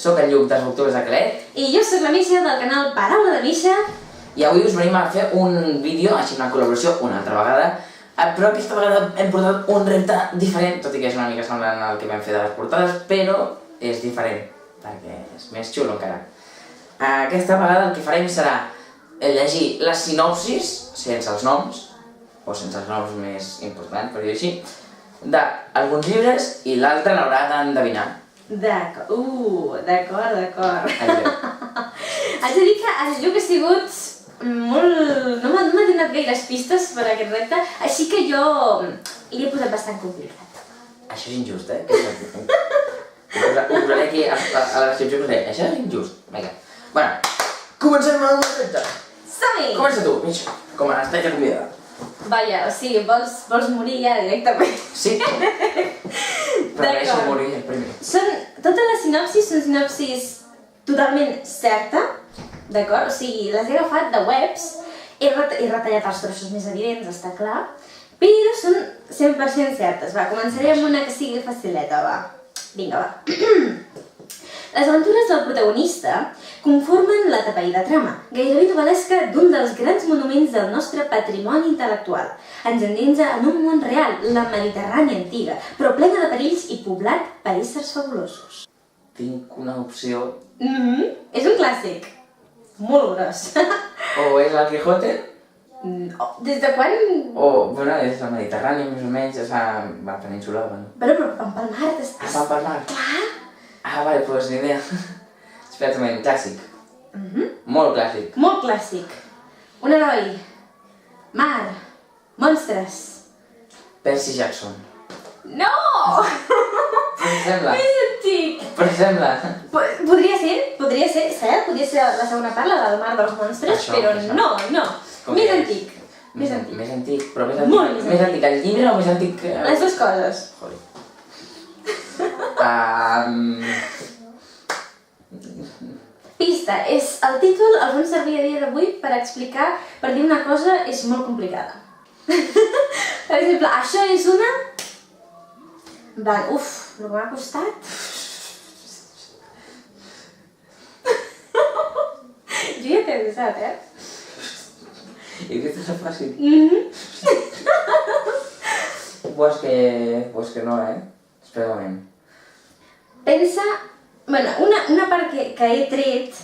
Soc el Lluc dels Octubres de Clet. I jo soc la Misha del canal Paraula de Misha. I avui us venim a fer un vídeo, així una col·laboració, una altra vegada. Però aquesta vegada hem portat un repte diferent, tot i que és una mica semblant al que vam fer de les portades, però és diferent, perquè és més xulo encara. Aquesta vegada el que farem serà llegir les sinopsis, sense els noms, o sense els noms més importants, per dir-ho així, d'alguns llibres i l'altre l'haurà d'endevinar. D'acord. Haig de dir que el Lluc ha sigut molt... no m'ha donat gaires pistes per aquest repte, així que jo l'he posat bastant complicat. Això és injust, eh? Ho posaré aquí a la descripció, això és injust. Vinga. Bueno, comencem amb el repte. Som-hi! Comença tu, Misha, com a estrella convidada. Vaja, o sigui, vols morir ja directament? Sí. Prefereixo morir el primer. Totes les sinopsis són sinopsis totalment certa, d'acord? O sigui, les he agafat de webs, he retallat els trossos més evidents, està clar, però són 100% certes. Va, començaré amb una que sigui facileta, va. Vinga, va. Les aventures del protagonista conformen la tapaïda trama, gairebé novel·lesca d'un dels grans monuments del nostre patrimoni intel·lectual. Ens endinsa en un món real, la Mediterrània antiga, però plena de perills i poblat per éssers fabulosos. Tinc una opció. És un clàssic. Molt gros. O és el Quijote, Des de quan? o, bueno, és la Mediterrània, més o menys, és la península, bueno. Però en Palmar... Va per mar. Clar! Vale, pues ni idea. Espera't un moment, clàssic. Molt clàssic. Molt clàssic. Un heroi. Mar. Monstres. Percy Jackson. No! Però sembla. Més antic. Però sembla. Podria ser, cert? Podria ser la segona part, la del Mar dels Monstres, Això, però això. no. Com Més és? antic. Més antic. Més antic, però Molt més antic el llibre o més antic... Les dues coses. Joder. Pista, el títol el vam servir a dia d'avui per explicar, per dir una cosa és molt complicada. Per exemple, això és una... el que m'ha costat... Jo ja t'he avisat, I aquesta és fàcil. Pues que no, Espera un moment. Pensa... Bueno, una part que he tret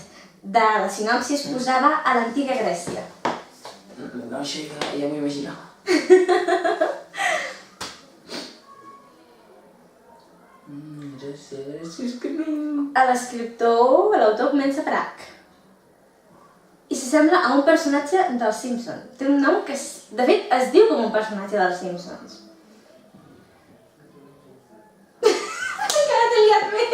de la sinopsi es posava a l'antiga Grècia. No, això ja m'ho imaginava. És que no... L'autor comença per H. I s'assembla a un personatge dels Simpsons. Té un nom que, de fet, es diu com un personatge dels Simpsons. Encara t'he liat més.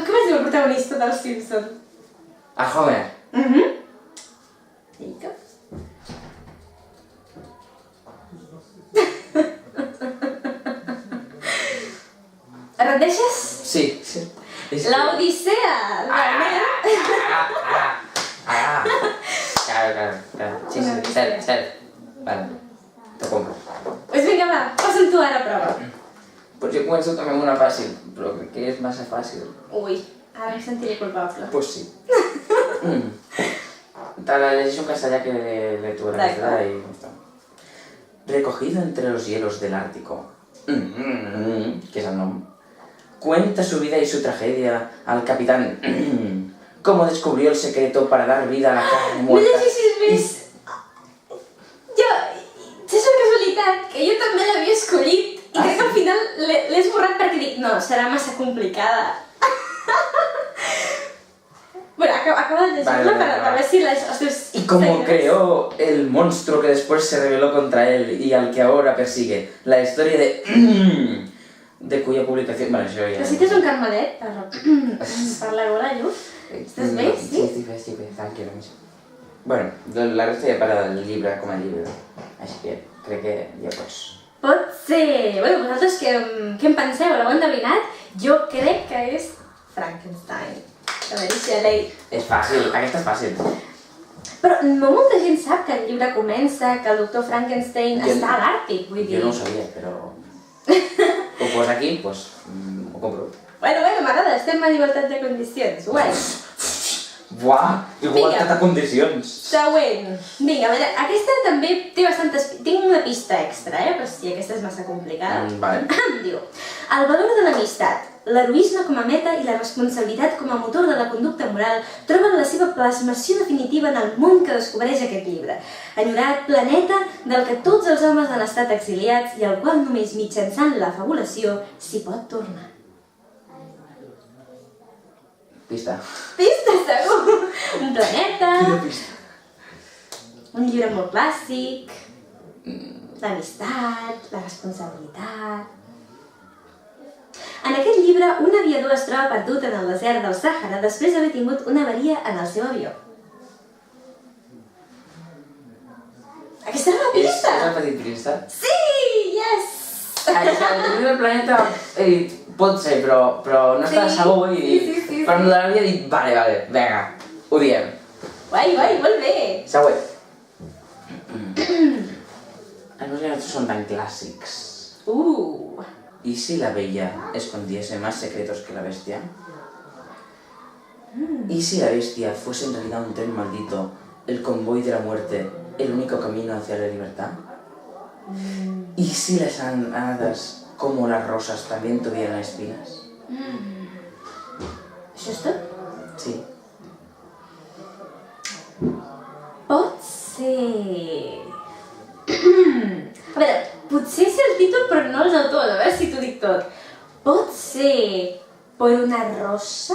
Com es diu el protagonista dels Simpsons? A Homer. Vinga. Et rendeixes? Sí. L'Odissea! Claro. Sí, cert. Vale, t'ho compro. Doncs vinga, va, posa'm tu ara a prova. Pues jo començo també amb una fàcil, però crec que és massa fàcil. Ui, ara em sentiré culpable. Pues sí. Te la llegeixo en castellà que lectura y está. Recogido entre los hielos del Ártico, que es el nombre, cuenta su vida y su tragedia al capitán, cómo descubrió el secreto para dar vida a la carne muerta. No llegeixis més! És una casualitat que jo també l'havia escollit i crec que al final l'he esborrat perquè dic, no, serà massa complicada. Bueno, acaba de llegir-la para ver si los teus... Y cómo creó el monstruo que después se rebeló contra él y al que ahora persigue. La historia de cuya publicación... Bueno, això ja... Necessites un carmelet per la gola, Lluc? Estàs bé? Sí, estic bé, tranquil·la, Misha. Bueno, la resta ja parla del llibre com a llibre, així que crec que ja pots. Pot ser! Bueno, vosaltres què en penseu? L'heu endevinat? Jo crec que és Frankenstein. A veure si a l'he... És fàcil, aquesta és fàcil. Però no molta gent sap que el llibre comença, que el doctor Frankenstein està a l'Àrtic, vull dir... Jo no ho sabia, però... Ho posa aquí, doncs ho compro. Bueno, m'agrada, estem a llibertat de condicions. Guai. Buah, igualtat de condicions. Següent. Vinga, a veure, aquesta també té bastantes... Tinc una pista extra, per si aquesta és massa complicada. Vale. Diu, el valor de l'amistat, l'heroisme com a meta i la responsabilitat com a motor de la conducta moral troben la seva plasmació definitiva en el món que descobreix aquest llibre. Enyorat planeta del que tots els homes han estat exiliats i al qual només mitjançant la fabulació s'hi pot tornar. Pista. Pista, segur! Un planeta... Quina pista? Un llibre molt clàssic... L'amistat, la responsabilitat... En aquest llibre, un aviador es troba perdut en el desert del Sàhara després d'haver tingut una avaria en el seu avió. Aquesta era la pista! És el petit príncep? Sí! Yes! El planeta pot ser, però no està segur i... Sí. Per no l'havia dit, vale, vinga, ho diem. Guai, molt bé! Següent. Els meus llibres són tan clàssics. ¿Y si la bella escondiese más secretos que la bestia? ¿Y si la bestia fuese en realidad un tren maldito, el convoy de la muerte, el único camino hacia la libertad? ¿Y si las hadas, como las rosas, también tuvieran espinas? Això és tot? Sí. Pot ser... A veure, potser sé el títol però no els autors, a veure si t'ho dic tot. Pot ser Por una rosa,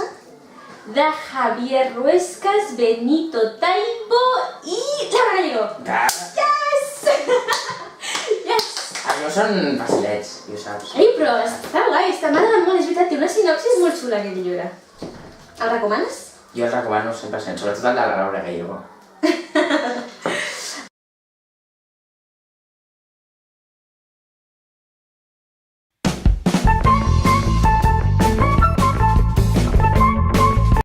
de Javier Ruescas, Benito Taibo i Laura Gallego. Yes! Yes! Els meus són facilets, i ho saps. Ei, però està guai, m'agrada molt, és veritat, té una sinopsis molt xula aquest llibre. El recomanes? Jo el recomano 100%, sobretot el de la Laura Gallego.